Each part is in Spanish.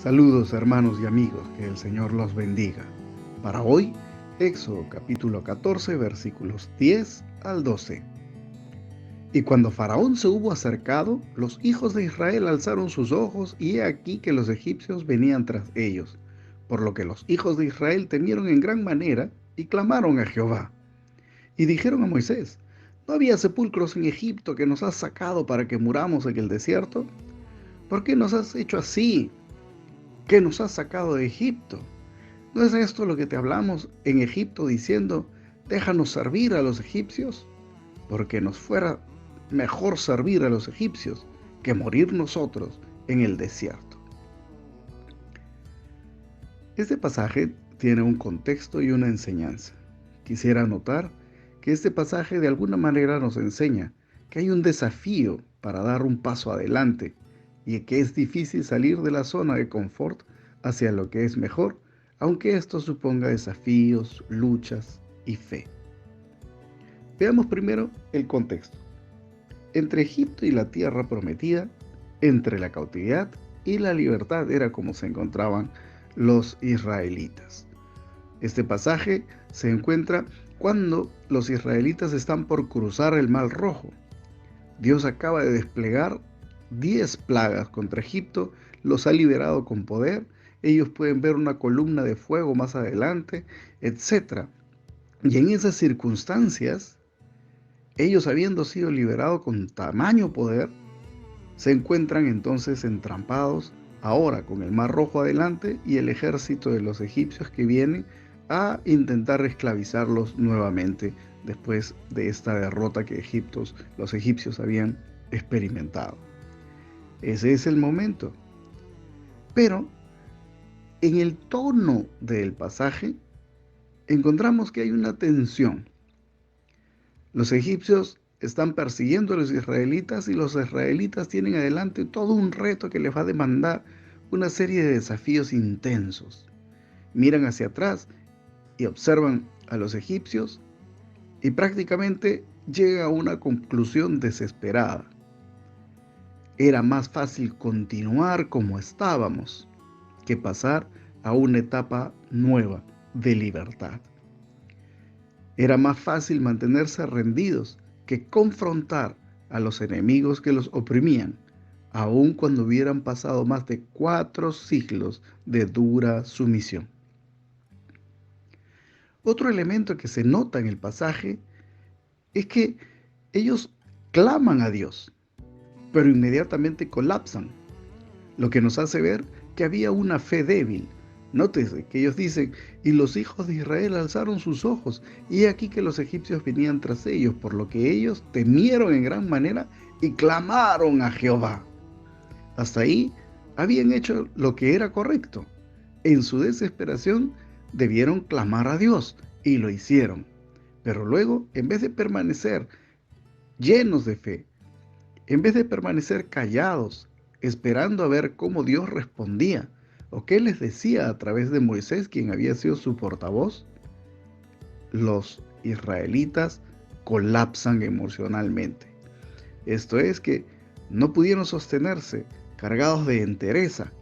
Saludos hermanos y amigos, que el Señor los bendiga. Para hoy, Éxodo capítulo 14, versículos 10 al 12. Y cuando Faraón se hubo acercado, los hijos de Israel alzaron sus ojos, y he aquí que los egipcios venían tras ellos. Por lo que los hijos de Israel temieron en gran manera, y clamaron a Jehová. Y dijeron a Moisés: ¿No había sepulcros en Egipto que nos has sacado para que muramos en el desierto? ¿Por qué nos has hecho así, que nos has sacado de Egipto? ¿No es esto lo que te hablamos en Egipto diciendo: déjanos servir a los egipcios? Porque nos fuera mejor servir a los egipcios que morir nosotros en el desierto. Este pasaje tiene un contexto y una enseñanza. Quisiera anotar que este pasaje de alguna manera nos enseña que hay un desafío para dar un paso adelante y que es difícil salir de la zona de confort hacia lo que es mejor, aunque esto suponga desafíos, luchas y fe. Veamos primero el contexto. Entre Egipto y la tierra prometida, entre la cautividad y la libertad era como se encontraban los israelitas. Este pasaje se encuentra cuando los israelitas están por cruzar el Mar Rojo. Dios acaba de desplegar 10 plagas contra Egipto, los ha liberado con poder, ellos pueden ver una columna de fuego más adelante, etc. Y en esas circunstancias, ellos habiendo sido liberados con tamaño poder, se encuentran entonces entrampados ahora con el Mar Rojo adelante y el ejército de los egipcios que viene a intentar esclavizarlos nuevamente después de esta derrota que los egipcios habían experimentado. Ese es el momento. Pero en el tono del pasaje encontramos que hay una tensión. Los egipcios están persiguiendo a los israelitas y los israelitas tienen adelante todo un reto que les va a demandar una serie de desafíos intensos. Miran hacia atrás y observan a los egipcios y prácticamente llegan a una conclusión desesperada. Era más fácil continuar como estábamos que pasar a una etapa nueva de libertad. Era más fácil mantenerse rendidos que confrontar a los enemigos que los oprimían, aun cuando hubieran pasado más de 4 siglos de dura sumisión. Otro elemento que se nota en el pasaje es que ellos claman a Dios, pero inmediatamente colapsan, lo que nos hace ver que había una fe débil. Nótese que ellos dicen: y los hijos de Israel alzaron sus ojos, y he aquí que los egipcios venían tras ellos, por lo que ellos temieron en gran manera y clamaron a Jehová. Hasta ahí habían hecho lo que era correcto. En su desesperación debieron clamar a Dios, y lo hicieron. Pero luego, en vez de permanecer llenos de fe, en vez de permanecer callados, esperando a ver cómo Dios respondía, o qué les decía a través de Moisés, quien había sido su portavoz, los israelitas colapsan emocionalmente. Esto es que no pudieron sostenerse cargados de entereza,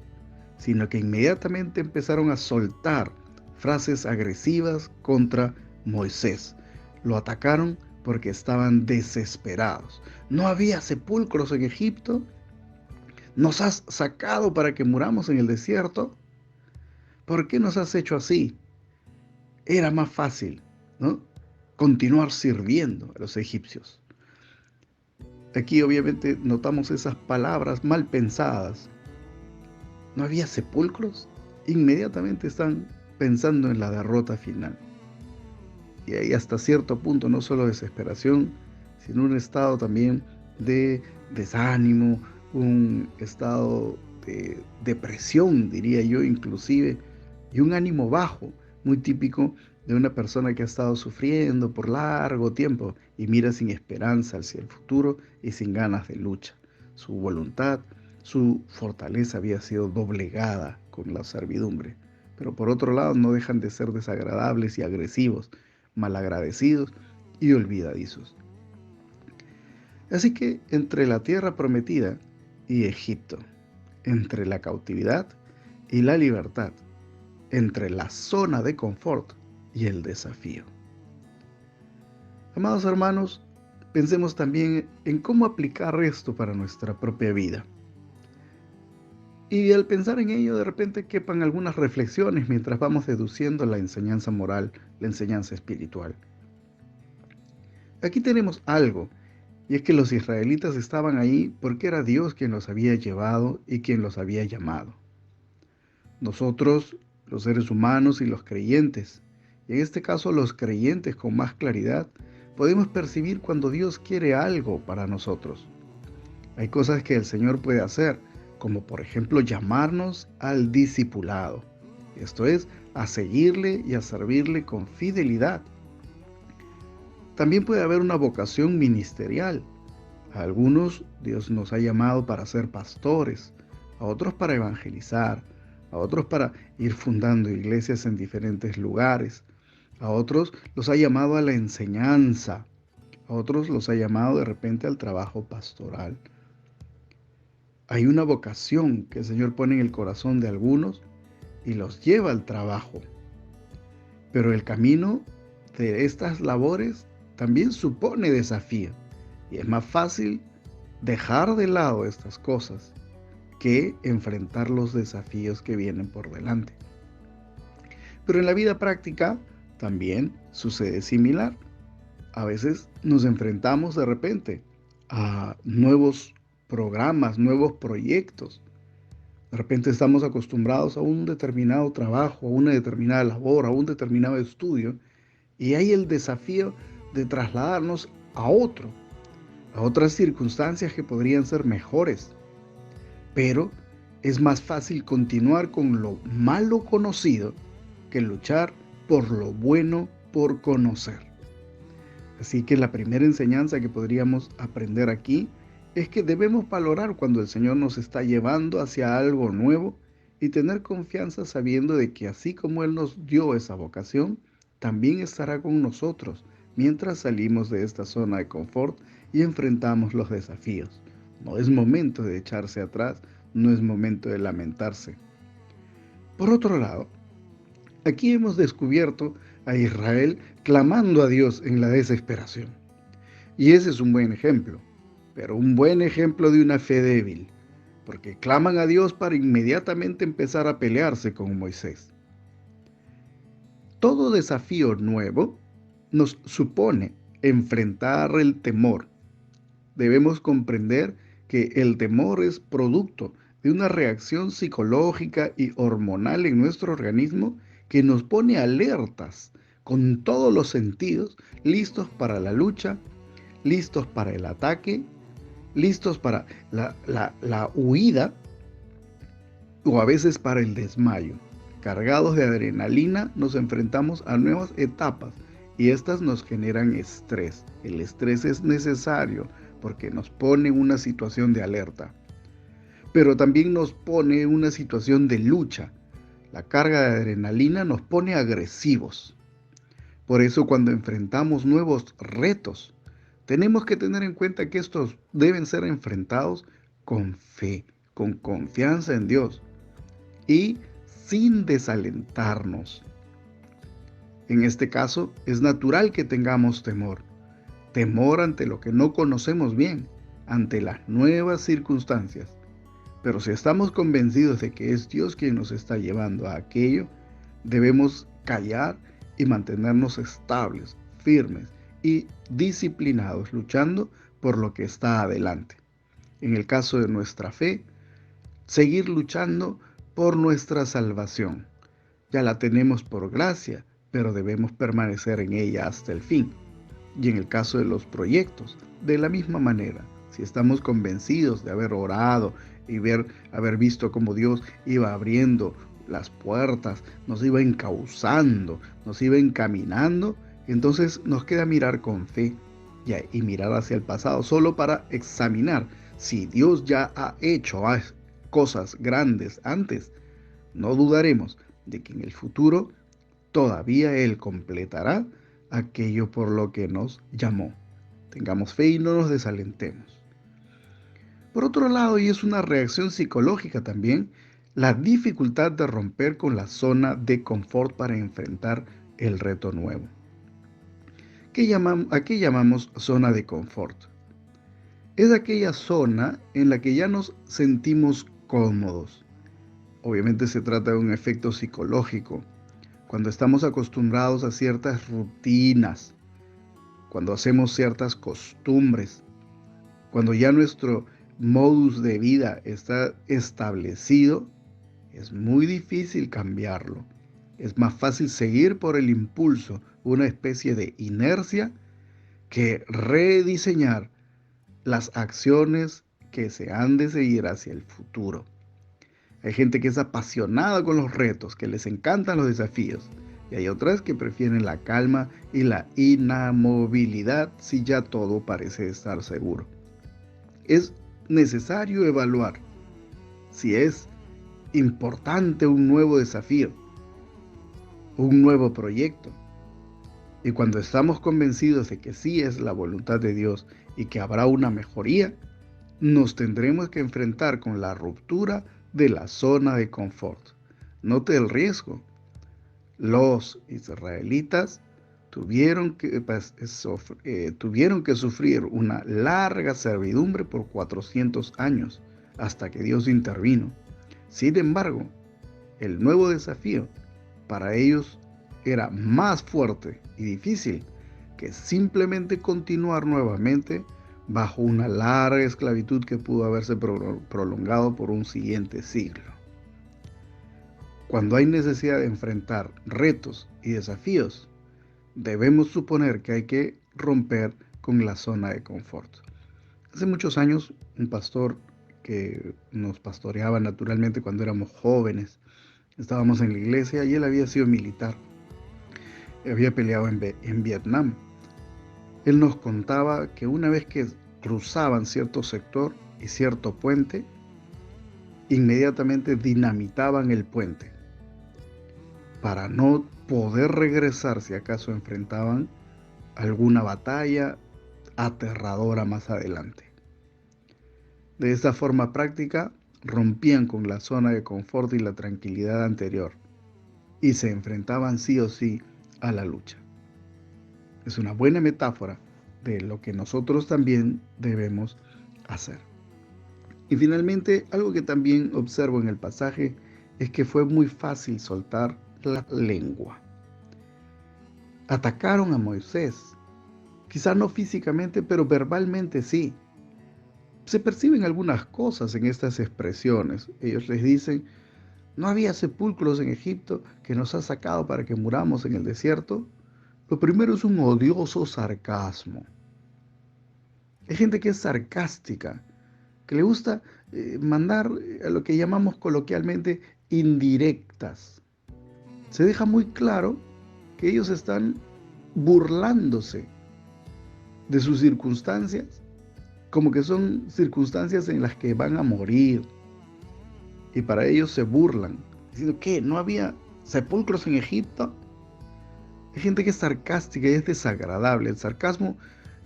sino que inmediatamente empezaron a soltar frases agresivas contra Moisés. Lo atacaron porque estaban desesperados. ¿No había sepulcros en Egipto? ¿Nos has sacado para que muramos en el desierto? ¿Por qué nos has hecho así? Era más fácil, ¿no?, continuar sirviendo a los egipcios. Aquí obviamente notamos esas palabras mal pensadas. ¿No había sepulcros? Inmediatamente están pensando en la derrota final. Y ahí hasta cierto punto no solo desesperación, sino un estado también de desánimo, un estado de depresión, diría yo inclusive, y un ánimo bajo, muy típico de una persona que ha estado sufriendo por largo tiempo y mira sin esperanza hacia el futuro y sin ganas de lucha. Su voluntad, su fortaleza había sido doblegada con la servidumbre. Pero por otro lado no dejan de ser desagradables y agresivos, malagradecidos y olvidadizos. Así que entre la tierra prometida y Egipto, entre la cautividad y la libertad, entre la zona de confort y el desafío. Amados hermanos, pensemos también en cómo aplicar esto para nuestra propia vida. Y al pensar en ello, de repente quepan algunas reflexiones mientras vamos deduciendo la enseñanza moral, la enseñanza espiritual. Aquí tenemos algo, y es que los israelitas estaban ahí porque era Dios quien los había llevado y quien los había llamado. Nosotros, los seres humanos y los creyentes, y en este caso los creyentes con más claridad, podemos percibir cuando Dios quiere algo para nosotros. Hay cosas que el Señor puede hacer, como por ejemplo llamarnos al discipulado. Esto es, a seguirle y a servirle con fidelidad. También puede haber una vocación ministerial. A algunos Dios nos ha llamado para ser pastores, a otros para evangelizar, a otros para ir fundando iglesias en diferentes lugares, a otros los ha llamado a la enseñanza, a otros los ha llamado de repente al trabajo pastoral. Hay una vocación que el Señor pone en el corazón de algunos y los lleva al trabajo. Pero el camino de estas labores también supone desafío. Y es más fácil dejar de lado estas cosas que enfrentar los desafíos que vienen por delante. Pero en la vida práctica también sucede similar. A veces nos enfrentamos de repente a nuevos programas, nuevos proyectos. De repente estamos acostumbrados a un determinado trabajo, a una determinada labor, a un determinado estudio, y hay el desafío de trasladarnos a otras circunstancias que podrían ser mejores. Pero es más fácil continuar con lo malo conocido que luchar por lo bueno por conocer. Así que la primera enseñanza que podríamos aprender aquí es que debemos valorar cuando el Señor nos está llevando hacia algo nuevo y tener confianza sabiendo de que así como Él nos dio esa vocación, también estará con nosotros mientras salimos de esta zona de confort y enfrentamos los desafíos. No es momento de echarse atrás, no es momento de lamentarse. Por otro lado, aquí hemos descubierto a Israel clamando a Dios en la desesperación. Y ese es un buen ejemplo, pero un buen ejemplo de una fe débil, porque claman a Dios para inmediatamente empezar a pelearse con Moisés. Todo desafío nuevo nos supone enfrentar el temor. Debemos comprender que el temor es producto de una reacción psicológica y hormonal en nuestro organismo que nos pone alertas con todos los sentidos, listos para la lucha, listos para el ataque, listos para la huida o a veces para el desmayo. Cargados de adrenalina nos enfrentamos a nuevas etapas y estas nos generan estrés. El estrés es necesario porque nos pone en una situación de alerta, pero también nos pone en una situación de lucha. La carga de adrenalina nos pone agresivos. Por eso cuando enfrentamos nuevos retos, tenemos que tener en cuenta que estos deben ser enfrentados con fe, con confianza en Dios y sin desalentarnos. En este caso, es natural que tengamos temor. Temor ante lo que no conocemos bien, ante las nuevas circunstancias. Pero si estamos convencidos de que es Dios quien nos está llevando a aquello, debemos callar y mantenernos estables, firmes y disciplinados, luchando por lo que está adelante. En el caso de nuestra fe, seguir luchando por nuestra salvación. Ya la tenemos por gracia, pero debemos permanecer en ella hasta el fin. Y en el caso de los proyectos, de la misma manera, si estamos convencidos de haber orado y haber visto cómo Dios iba abriendo las puertas, nos iba encauzando, nos iba encaminando, entonces nos queda mirar con fe y mirar hacia el pasado, solo para examinar si Dios ya ha hecho cosas grandes antes. No dudaremos de que en el futuro todavía Él completará aquello por lo que nos llamó. Tengamos fe y no nos desalentemos. Por otro lado, y es una reacción psicológica también, la dificultad de romper con la zona de confort para enfrentar el reto nuevo. ¿A qué llamamos zona de confort? Es aquella zona en la que ya nos sentimos cómodos. Obviamente se trata de un efecto psicológico. Cuando estamos acostumbrados a ciertas rutinas, cuando hacemos ciertas costumbres, cuando ya nuestro modus de vida está establecido, es muy difícil cambiarlo. Es más fácil seguir por el impulso, una especie de inercia, que rediseñar las acciones que se han de seguir hacia el futuro. Hay gente que es apasionada con los retos, que les encantan los desafíos. Y hay otras que prefieren la calma y la inamovilidad si ya todo parece estar seguro. Es necesario evaluar si es importante un nuevo desafío, un nuevo proyecto. Y cuando estamos convencidos de que sí es la voluntad de Dios y que habrá una mejoría, nos tendremos que enfrentar con la ruptura de la zona de confort. Note el riesgo. Los israelitas tuvieron que sufrir una larga servidumbre por 400 años hasta que Dios intervino. Sin embargo, el nuevo desafío para ellos era más fuerte y difícil que simplemente continuar nuevamente bajo una larga esclavitud que pudo haberse prolongado por un siguiente siglo. Cuando hay necesidad de enfrentar retos y desafíos, debemos suponer que hay que romper con la zona de confort. Hace muchos años, un pastor que nos pastoreaba naturalmente cuando éramos jóvenes, estábamos en la iglesia y él había sido militar, había peleado en Vietnam. Él nos contaba que una vez que cruzaban cierto sector y cierto puente, inmediatamente dinamitaban el puente para no poder regresar si acaso enfrentaban alguna batalla aterradora más adelante. De esta forma práctica, rompían con la zona de confort y la tranquilidad anterior y se enfrentaban sí o sí a la lucha. Es una buena metáfora de lo que nosotros también debemos hacer. Y finalmente, algo que también observo en el pasaje es que fue muy fácil soltar la lengua. Atacaron a Moisés, quizá no físicamente, pero verbalmente sí. Se perciben algunas cosas en estas expresiones. Ellos les dicen: ¿no había sepulcros en Egipto que nos ha sacado para que muramos en el desierto? Lo primero es un odioso sarcasmo. Hay gente que es sarcástica, que le gusta mandar a lo que llamamos coloquialmente indirectas. Se deja muy claro que ellos están burlándose de sus circunstancias, como que son circunstancias en las que van a morir. Y para ellos se burlan, diciendo: ¿qué? ¿No había sepulcros en Egipto? Hay gente que es sarcástica y es desagradable. El sarcasmo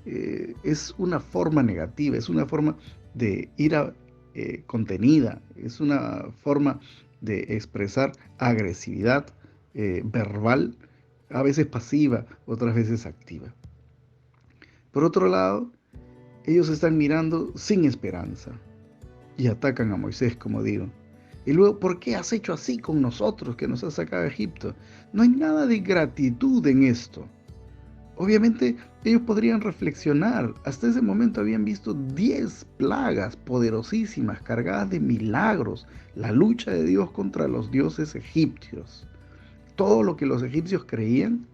es una forma negativa, es una forma de ira contenida, es una forma de expresar agresividad verbal, a veces pasiva, otras veces activa. Por otro lado, ellos están mirando sin esperanza y atacan a Moisés, como digo. Y luego: ¿por qué has hecho así con nosotros que nos has sacado de Egipto? No hay nada de gratitud en esto. Obviamente ellos podrían reflexionar. Hasta ese momento habían visto 10 plagas poderosísimas, cargadas de milagros, la lucha de Dios contra los dioses egipcios. Todo lo que los egipcios creían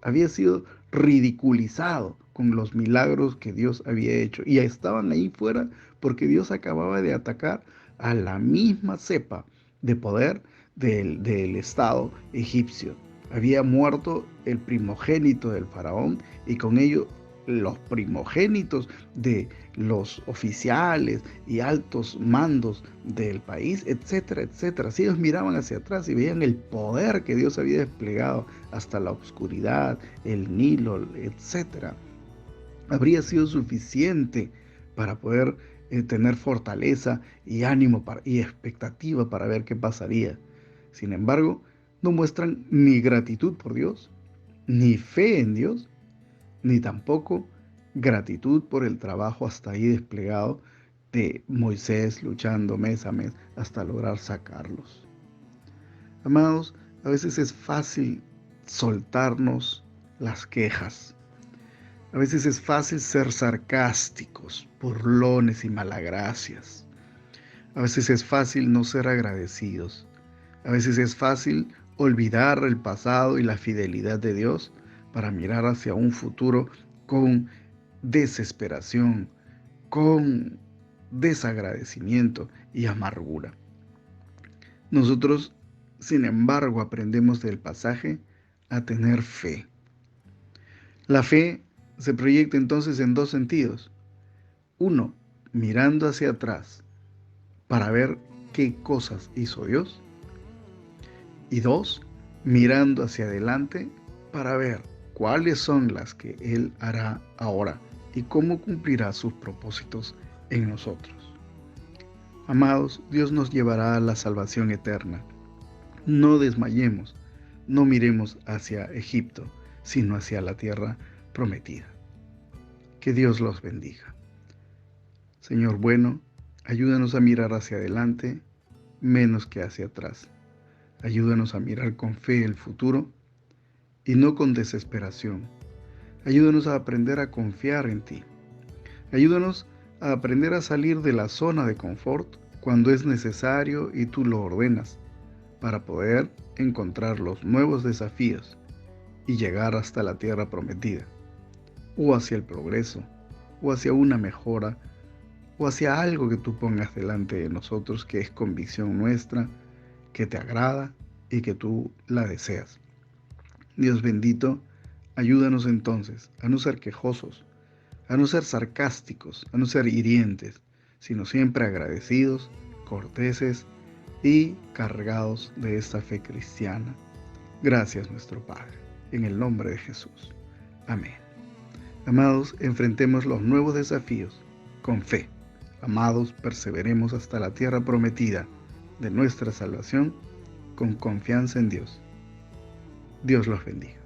había sido ridiculizado con los milagros que Dios había hecho. Y estaban ahí fuera porque Dios acababa de atacar a la misma cepa de poder del Estado egipcio. Había muerto el primogénito del faraón y con ello los primogénitos de los oficiales y altos mandos del país, etcétera, etcétera. Si ellos miraban hacia atrás y veían el poder que Dios había desplegado hasta la oscuridad, el Nilo, etcétera, habría sido suficiente para poder tener fortaleza y ánimo y expectativa para ver qué pasaría. Sin embargo, no muestran ni gratitud por Dios, ni fe en Dios, ni tampoco gratitud por el trabajo hasta ahí desplegado de Moisés luchando mes a mes hasta lograr sacarlos. Amados, a veces es fácil soltarnos las quejas. A veces es fácil ser sarcásticos, burlones y malagracias. A veces es fácil no ser agradecidos. A veces es fácil olvidar el pasado y la fidelidad de Dios para mirar hacia un futuro con desesperación, con desagradecimiento y amargura. Nosotros, sin embargo, aprendemos del pasaje a tener fe. La fe se proyecta entonces en dos sentidos. Uno, mirando hacia atrás para ver qué cosas hizo Dios. Y dos, mirando hacia adelante para ver cuáles son las que Él hará ahora y cómo cumplirá sus propósitos en nosotros. Amados, Dios nos llevará a la salvación eterna. No desmayemos, no miremos hacia Egipto, sino hacia la tierra prometida. Que Dios los bendiga. Señor bueno, ayúdanos a mirar hacia adelante menos que hacia atrás. Ayúdanos a mirar con fe el futuro y no con desesperación. Ayúdanos a aprender a confiar en ti. Ayúdanos a aprender a salir de la zona de confort cuando es necesario y tú lo ordenas, para poder encontrar los nuevos desafíos y llegar hasta la tierra prometida, o hacia el progreso, o hacia una mejora, o hacia algo que tú pongas delante de nosotros que es convicción nuestra, que te agrada y que tú la deseas. Dios bendito, ayúdanos entonces a no ser quejosos, a no ser sarcásticos, a no ser hirientes, sino siempre agradecidos, corteses y cargados de esta fe cristiana. Gracias, nuestro Padre, en el nombre de Jesús. Amén. Amados, enfrentemos los nuevos desafíos con fe. Amados, perseveremos hasta la tierra prometida de nuestra salvación con confianza en Dios. Dios los bendiga.